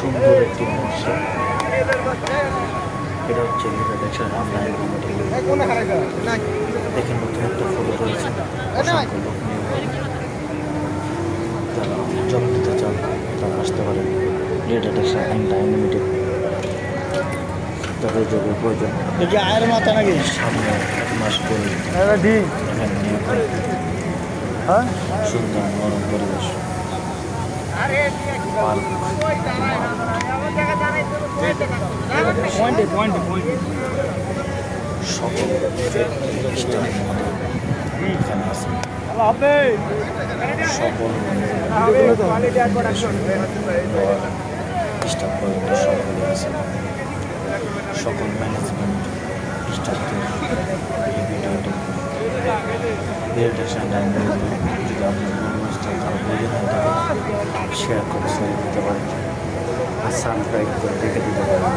সুন্দর একটি মঞ্চ। এটা হচ্ছে দেখছেন অনলাইন কমিটি। দেখেন নতুন একটা ফুল রয়েছে। অসংখ্য লোক নিয়ে যারা জব দিতে চান তারা আসতে পারেন। Reduction unlimited. তাদের জবের প্রয়োজন। আয়ের মাথা নাকি সামনে 1 মাস করে এখানে নিয়ে সুন্দর নরম পরিবেশ। সকল স্টাফ এখানে আছে। সকল স্টাফ পর্যন্ত সকলে আছে। সকল ম্যানেজমেন্ট স্টাফদের এই ভিডিওটি রিডাকশন টাইম যদি আপনার কারো প্রয়োজন হয় তাকে শেয়ার করে দিতে পারেন আর সাবস্ক্রাইব করে দেখে দিতে পারেন।